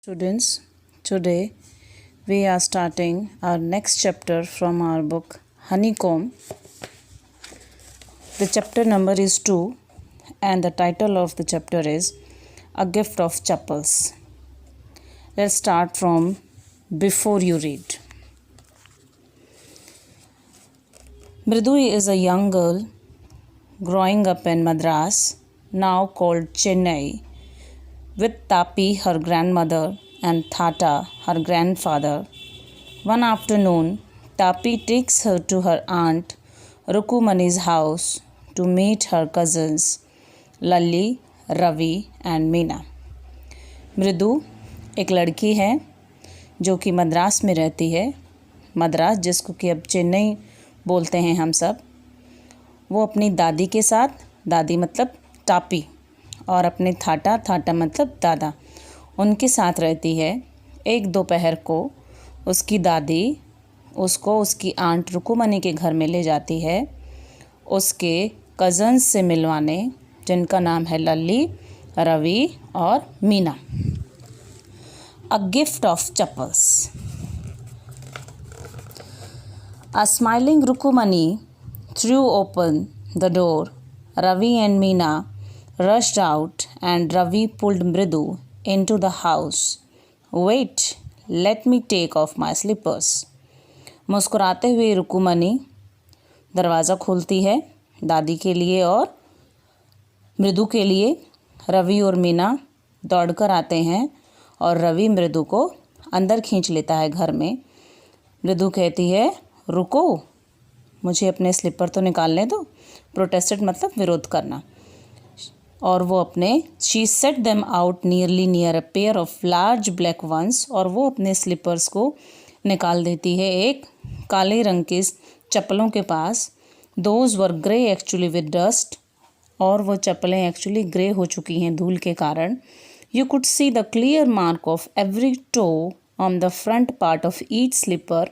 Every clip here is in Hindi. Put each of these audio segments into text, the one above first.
Students, today we are starting our next chapter from our book Honeycomb. The chapter number is 2 and the title of the chapter is A Gift of Chapels. Let's start from before you read. Mridu is a young girl growing up in Madras, now called Chennai, with Tapi, her grandmother, and Thata, her grandfather. One afternoon, Tapi takes her to her aunt Rukumani's house to meet her cousins Lalli, Ravi and Meena. मृदु एक लड़की है जो कि मद्रास में रहती है। मद्रास जिसको कि अब चेन्नई बोलते हैं हम सब। वो अपनी दादी के साथ, दादी मतलब टापी, और अपने थाटा मतलब दादा, उनके साथ रहती है। एक दोपहर को उसकी दादी उसको उसकी आंट रुकुमनी के घर में ले जाती है उसके कज़न्स से मिलवाने, जिनका नाम है लल्ली, रवि और Meena. A gift of chappals. A smiling Rukumani threw open the door. Ravi and Meena rushed out and Ravi pulled Mridu into the house. Wait, let me take off my slippers. मुस्कुराते हुए रुकुमनी दरवाज़ा खोलती है दादी के लिए और मृदु के लिए। रवि और मीना दौड़कर आते हैं और रवि मृदु को अंदर खींच लेता है घर में। मृदु कहती है, रुको, मुझे अपने स्लीपर तो निकालने दो। प्रोटेस्टेड मतलब विरोध करना। और वो अपने she set them out near a pair of large black ones, और वो अपने स्लीपर्स को निकाल देती है एक काले रंग के चप्पलों के पास। Those were grey actually with dust, और वो चप्पलें एक्चुअली ग्रे हो चुकी हैं धूल के कारण। You could see the clear mark of every toe on the front part of each slipper,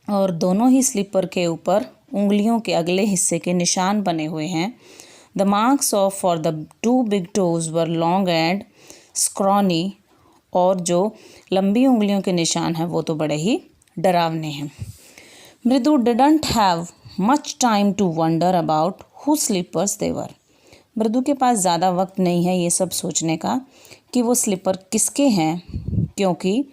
और दोनों ही स्लीपर के ऊपर उंगलियों के अगले हिस्से के निशान बने हुए हैं। The marks of for the two big toes were long and scrawny, और जो लंबी उंगलियों के निशान हैं वो तो बड़े ही डरावने हैं। Mridu didn't have much time to wonder about who slippers they were. Mridu के पास ज़्यादा वक्त नहीं है ये सब सोचने का कि वो स्लीपर किसके हैं, क्योंकि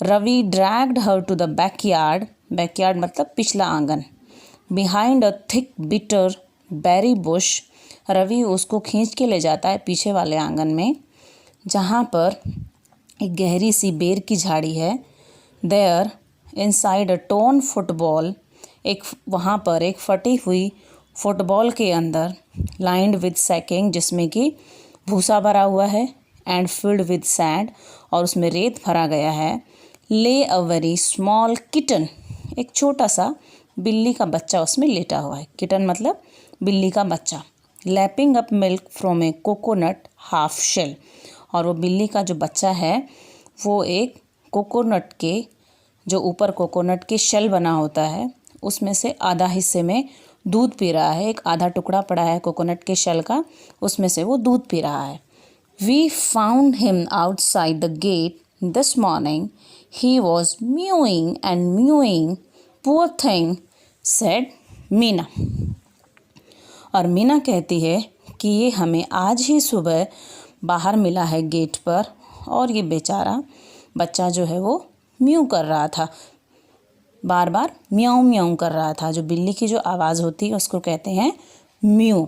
Ravi dragged her to the backyard. Backyard मतलब पिछला आंगन। Behind a thick bitter berry bush, Ravi उसको खींच के ले जाता है पीछे वाले आंगन में, जहाँ पर एक गहरी सी बेर की झाड़ी है। There inside a torn football, एक वहाँ पर एक फटी हुई फुटबॉल के अंदर, लाइंड विद सैकिंग जिसमें कि भूसा भरा हुआ है, एंड फिल्ड विद सैंड, और उसमें रेत भरा गया है। ले अ वेरी स्मॉल किटन, एक छोटा सा बिल्ली का बच्चा उसमें लेटा हुआ है। किटन मतलब बिल्ली का बच्चा। Lapping up milk from a coconut half shell, और वो बिल्ली का जो बच्चा है वो एक कोकोनट के, जो ऊपर कोकोनट के शेल बना होता है उसमें से आधा हिस्से में दूध पी रहा है। एक आधा टुकड़ा पड़ा है कोकोनट के शेल का, उसमें से वो दूध पी रहा है। We found him outside the gate this morning, he was mewing and mewing, poor thing, said Meena. और मीना कहती है कि ये हमें आज ही सुबह बाहर मिला है गेट पर, और ये बेचारा बच्चा जो है वो म्यू कर रहा था, बार बार म्याऊं म्याऊं कर रहा था। जो बिल्ली की जो आवाज़ होती है उसको कहते हैं mew.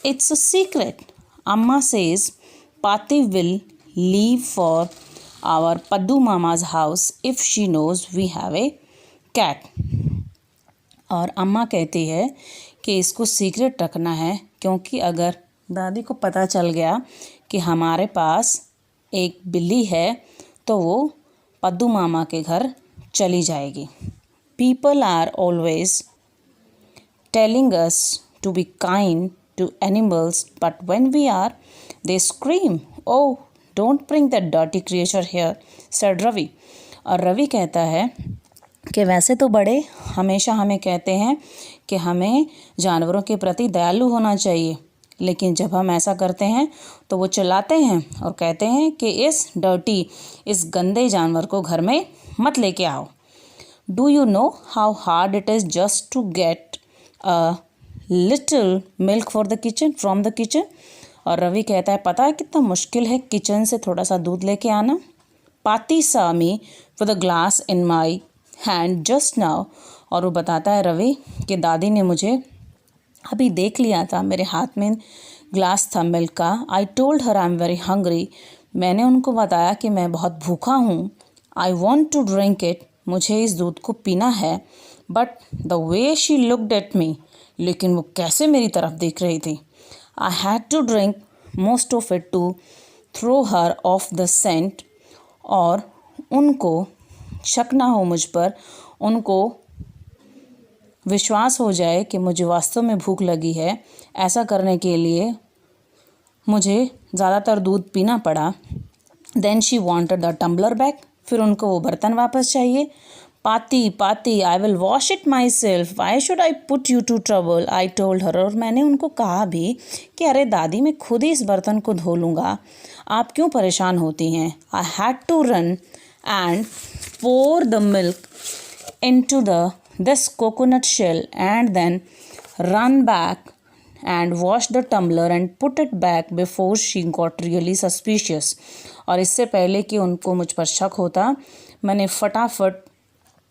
It's a secret, Amma says Paati will leave for our Paddu Mama's house if she knows we have a cat. और अम्मा कहती है कि इसको सीक्रेट रखना है, क्योंकि अगर दादी को पता चल गया कि हमारे पास एक बिल्ली है तो वो पद्दू मामा के घर चली जाएगी। People are always telling us to be kind to animals, but when we are they scream, oh don't bring that dirty creature here, said Ravi. और रवि कहता है कि वैसे तो बड़े हमेशा हमें कहते हैं कि हमें जानवरों के प्रति दयालु होना चाहिए, लेकिन जब हम ऐसा करते हैं तो वो चिल्लाते हैं और कहते हैं कि इस गंदे जानवर को घर में मत लेके आओ। Do you know how hard it is just to get a little milk from the kitchen. और रवि कहता है पता है कितना मुश्किल है किचन से थोड़ा सा दूध लेके आना। पाती saw me with a glass in my hand just now। और वो बताता है रवि कि दादी ने मुझे अभी देख लिया था, मेरे हाथ में ग्लास था मिल्क का। I told her I am very hungry. मैंने उनको बताया कि मैं बहुत भूखा हूँ। I want to drink it, मुझे इस दूध को पीना है। But the way she looked at me, लेकिन वो कैसे मेरी तरफ देख रही थी। I had to drink most of it to throw her off the scent. और उनको शक ना हो मुझ पर, उनको विश्वास हो जाए कि मुझे वास्तव में भूख लगी है, ऐसा करने के लिए मुझे ज़्यादातर दूध पीना पड़ा। Then she wanted the tumbler back, फिर उनको वो बर्तन वापस चाहिए। Paati I will wash it myself, why should I put you to trouble, I told her. और मैंने उनको कहा भी कि अरे दादी मैं खुद ही इस बर्तन को धो लूँगा, आप क्यों परेशान होती हैं। I had to run and pour the milk into this coconut shell and then run back and wash the tumbler and put it back before she got really suspicious। और इससे पहले कि उनको मुझ पर शक होता, मैंने फटाफट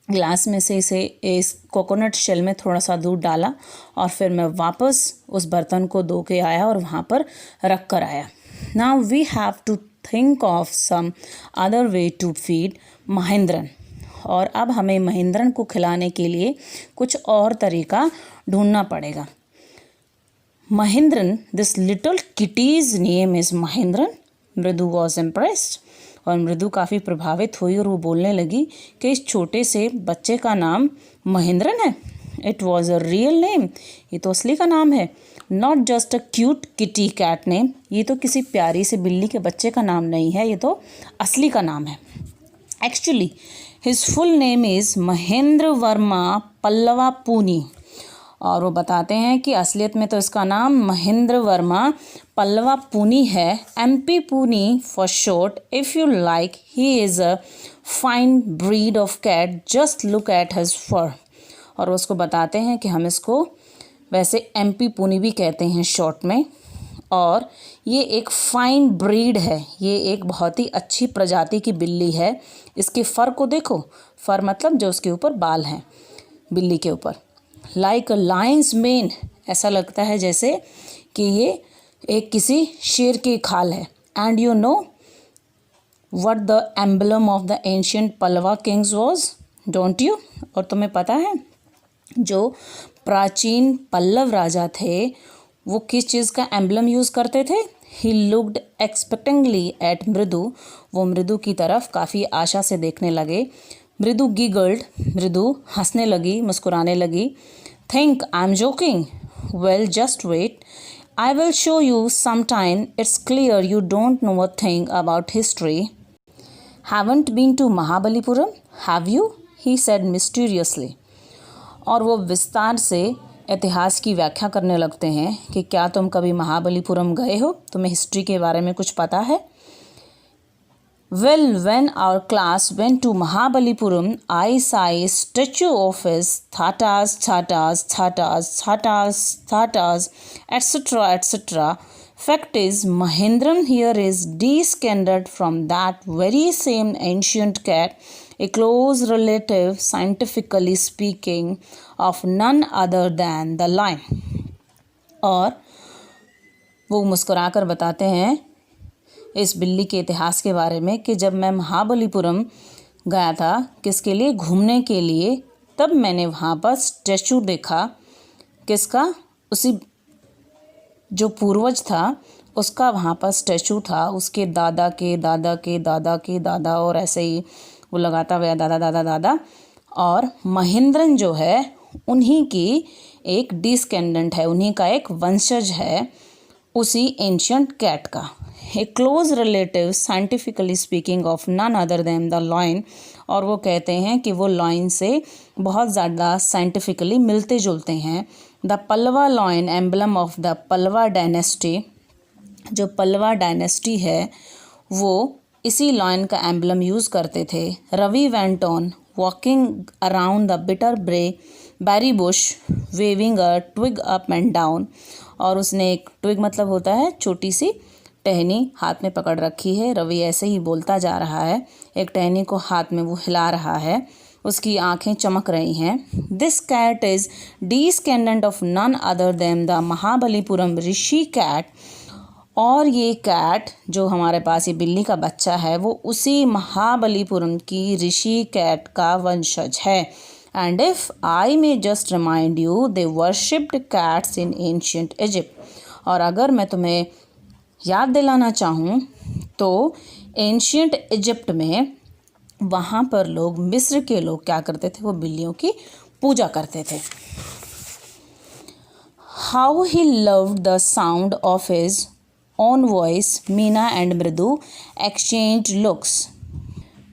ग्लास में से इसे इस कोकोनट शेल में थोड़ा सा दूध डाला और फिर मैं वापस उस बर्तन को धो के आया और वहाँ पर रख कर आया। Now we have to think of some other way to feed Mahendran. और अब हमें महेंद्रन को खिलाने के लिए कुछ और तरीका ढूंढना पड़ेगा। Mahindran, this little kitty's name is Mahindran। मृदु was impressed। और मृदु काफ़ी प्रभावित हुई और वो बोलने लगी कि इस छोटे से बच्चे का नाम महेंद्रन है। It was a real name, ये तो असली का नाम है। Not just a cute kitty cat name, ये तो किसी प्यारी से बिल्ली के बच्चे का नाम नहीं है, ये तो असली का नाम है। Actually, his full name is Mahendra Verma Pallava पूनी। और वो बताते हैं कि असलियत में तो इसका नाम महेंद्र वर्मा पल्लवा पूनी है। MP Pooni for short. If you like, he is a fine breed of cat, just look at his fur. और उसको बताते हैं कि हम इसको वैसे MP पूनी भी कहते हैं शॉर्ट में, और ये एक फाइन ब्रीड है, ये एक बहुत ही अच्छी प्रजाति की बिल्ली है। इसके फ़र को देखो, फ़र मतलब जो उसके ऊपर बाल हैं बिल्ली के ऊपर। लाइक अ लायंस मेन, ऐसा लगता है जैसे कि ये एक किसी शेर की खाल है। And you know what the emblem of the ancient Pallava Kings was, don't you. और तुम्हें पता है जो प्राचीन पल्लव राजा थे वो किस चीज़ का एम्बलम यूज़ करते थे। ही लुक्ड एक्सपेक्टिंगली एट मृदु, वो मृदु की तरफ काफ़ी आशा से देखने लगे। मृदु गिगल्ड, मृदु हंसने लगी, मुस्कुराने लगी। Think I am joking, well just wait, I will show you some time, it's clear you don't know a thing about history. Haven't been to Mahabalipuram, have you, he said mysteriously. और वो विस्तार से इतिहास की व्याख्या करने लगते हैं कि क्या तुम कभी महाबलीपुरम गए हो, तुम्हें हिस्ट्री के बारे में कुछ पता है। Well, when our class went to Mahabalipuram, I saw a statue of his, Thatas, etc. Fact is, Mahindran here is descended from that very same ancient cat, a close relative, scientifically speaking, of none other than the lion। और वो मुस्कुराकर बताते हैं इस बिल्ली के इतिहास के बारे में कि जब मैं महाबलीपुरम गया था किसके लिए, घूमने के लिए, तब मैंने वहाँ पर स्टैचू देखा। किसका, उसी जो पूर्वज था उसका वहाँ पर स्टैचू था, उसके दादा के दादा के दादा के दादा, और ऐसे ही वो लगाता गया दादा दादा दादा। और महेंद्रन जो है उन्हीं की एक डिस्केंडेंट है, उन्हीं का एक वंशज है उसी एंशियंट कैट का। A close relative scientifically speaking of none other than the lion. और वो कहते हैं कि वो लॉयन से बहुत ज़्यादा साइंटिफिकली मिलते जुलते हैं। The Pallava lion emblem of the Pallava dynasty, जो पल्लवा डायनेस्टी है वो इसी लॉयन का एम्बलम यूज़ करते थे। Ravi went on walking around the bitter berry bush waving a twig up and down, और उसने एक ट्विग मतलब होता है छोटी सी टहनी हाथ में पकड़ रखी है। रवि ऐसे ही बोलता जा रहा है, एक टहनी को हाथ में वो हिला रहा है, उसकी आंखें चमक रही हैं। This cat is descendant of none other than the Mahabalipuram rishi cat, और ये कैट जो हमारे पास ये बिल्ली का बच्चा है वो उसी महाबलीपुरम की ऋषि कैट का वंशज है। And if I may just remind you, they worshipped cats in ancient Egypt, और अगर मैं तुम्हें याद दिलाना चाहूँ तो एंशियंट इजिप्ट में वहाँ पर लोग, मिस्र के लोग क्या करते थे, वो बिल्लियों की पूजा करते थे। How he loved the sound of his own voice, Meena and मृदु एक्सचेंज लुक्स।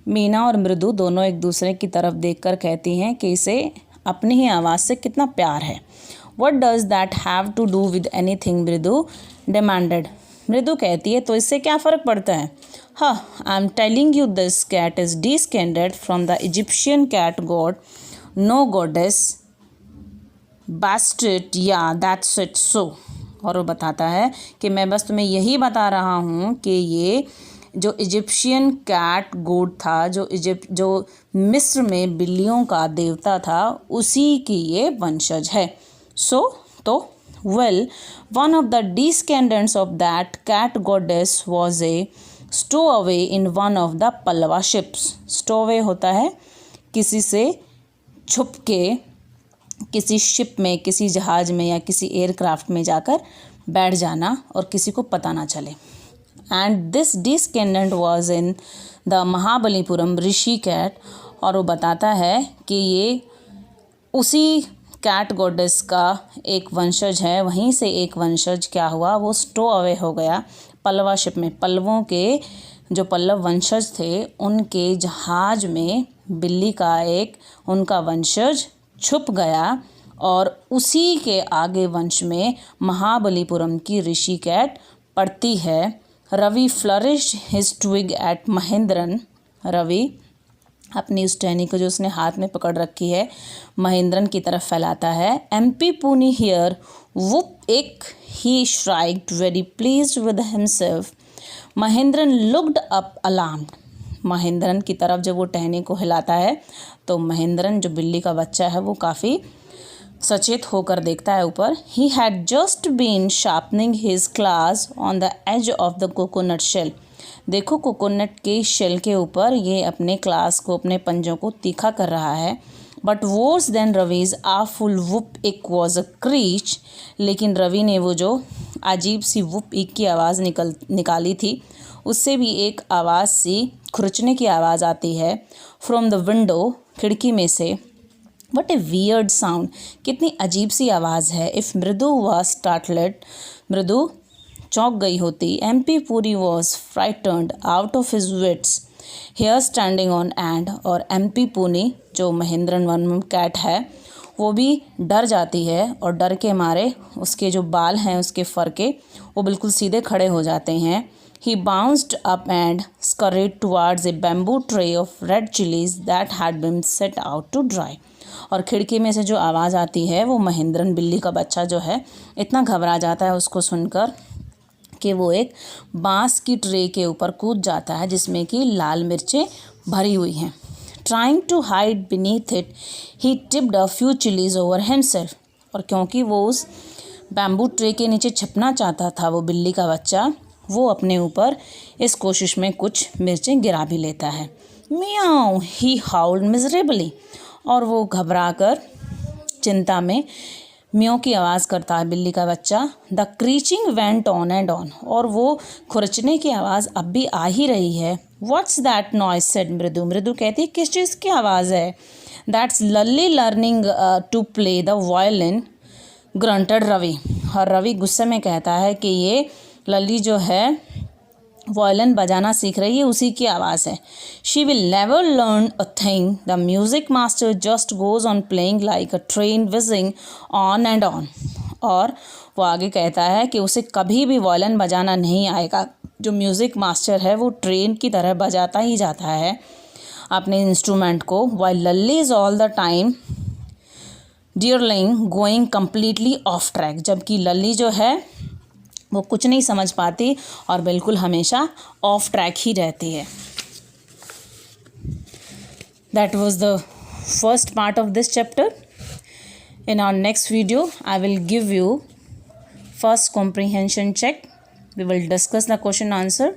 मीना और मृदु दोनों एक दूसरे की तरफ देखकर कहती हैं कि इसे अपनी ही आवाज़ से कितना प्यार है। What does that have to do with anything, मृदु demanded। मृदु कहती है तो इससे क्या फ़र्क पड़ता है। हाँ, I am telling you this cat is descended from the Egyptian cat god, no goddess Bastet, या दैट्स इट सो। और वो बताता है कि मैं बस तुम्हें यही बता रहा हूँ कि ये जो इजिप्शियन कैट गॉड था, जो मिस्र में बिल्लियों का देवता था, उसी की ये वंशज है। सो तो well, one of the descendants of that cat goddess was a stowaway in one of the Pallava ships. Stowaway होता है किसी से छुप के किसी शिप में, किसी जहाज़ में या किसी एयरक्राफ्ट में जाकर बैठ जाना और किसी को पता ना चले। And this descendant was in the Mahabalipuram rishi cat, और वो बताता है कि ये उसी कैट गॉडेस का एक वंशज है। वहीं से एक वंशज क्या हुआ, वो स्टो अवे हो गया पल्लवा शिप में। पल्लवों के जो पल्लव वंशज थे उनके जहाज में बिल्ली का एक उनका वंशज छुप गया, और उसी के आगे वंश में महाबलीपुरम की ऋषि कैट पड़ती है। Ravi flourished his twig at Mahendran. Ravi अपनी उस टहनी को जो उसने हाथ में पकड़ रखी है महेंद्रन की तरफ फैलाता है। एमपी पूनी here whoop eek, he shrieked very pleased with himself. Mahendran looked up alarmed. Mahendran की तरफ जब वो टहनी को हिलाता है तो महेंद्रन जो बिल्ली का बच्चा है वो काफ़ी सचेत होकर देखता है ऊपर। He had just been sharpening his claws on the edge of the coconut shell. देखो कोकोनट के शेल के ऊपर ये अपने क्लास को, अपने पंजों को तीखा कर रहा है। But worse than Ravi's awful whoop eek was a crèche. लेकिन रवि ने वो जो अजीब सी वुप इक की आवाज़ निकाली थी, उससे भी एक आवाज़ सी खुरचने की आवाज़ आती है फ्रॉम द विंडो, खिड़की में से। वट ए वियर्ड साउंड, कितनी अजीब सी आवाज़ है। इफ़ मृदु वॉज स्टार्टलेड, मृदु चौंक गई होती। MP Puri was frightened out of his wits, hair standing on end. और एमपी पूनी जो महेंद्रन वन कैट है वो भी डर जाती है, और डर के मारे उसके जो बाल हैं उसके फर के वो बिल्कुल सीधे खड़े हो जाते हैं। He bounced up and scurried towards a bamboo tray of red chilies that had been set out to dry. और खिड़की में से जो आवाज़ आती है वो महेंद्रन बिल्ली का बच्चा जो है इतना घबरा जाता है उसको सुनकर कि वो एक बांस की ट्रे के ऊपर कूद जाता है जिसमें कि लाल मिर्चें भरी हुई हैं। Trying to hide beneath it, he tipped a few chilies over himself. और क्योंकि वो उस बैम्बू ट्रे के नीचे छिपना चाहता था वो बिल्ली का बच्चा, वो अपने ऊपर इस कोशिश में कुछ मिर्चें गिरा भी लेता है। म्याऊ, ही हाउल्ड मिजरेबली। और वो घबराकर चिंता में म्याऊ की आवाज़ करता है बिल्ली का बच्चा। The screeching went on and on. और वो खुरचने की आवाज़ अब भी आ ही रही है। व्हाट्स दैट नॉइज, सेड मृदु। मृदु कहती है किस चीज़ की आवाज़ है। That's Lalli learning to play the violin, grunted Ravi. और रवि गुस्से में कहता है कि ये लल्ली जो है वायलिन बजाना सीख रही है, उसी की आवाज़ है। She will never learn a thing, the music master just goes on playing like a train wheezing on and on. और वो आगे कहता है कि उसे कभी भी वायलिन बजाना नहीं आएगा। जो म्यूज़िक मास्टर है वो ट्रेन की तरह बजाता ही जाता है अपने इंस्ट्रूमेंट को। While Lalli is all the time darling going completely off track, जबकि लल्ली जो है वो कुछ नहीं समझ पाती और बिल्कुल हमेशा ऑफ ट्रैक ही रहती है। That was the first part of this chapter. In our next video, I will give you first comprehension check. We will discuss the question answer.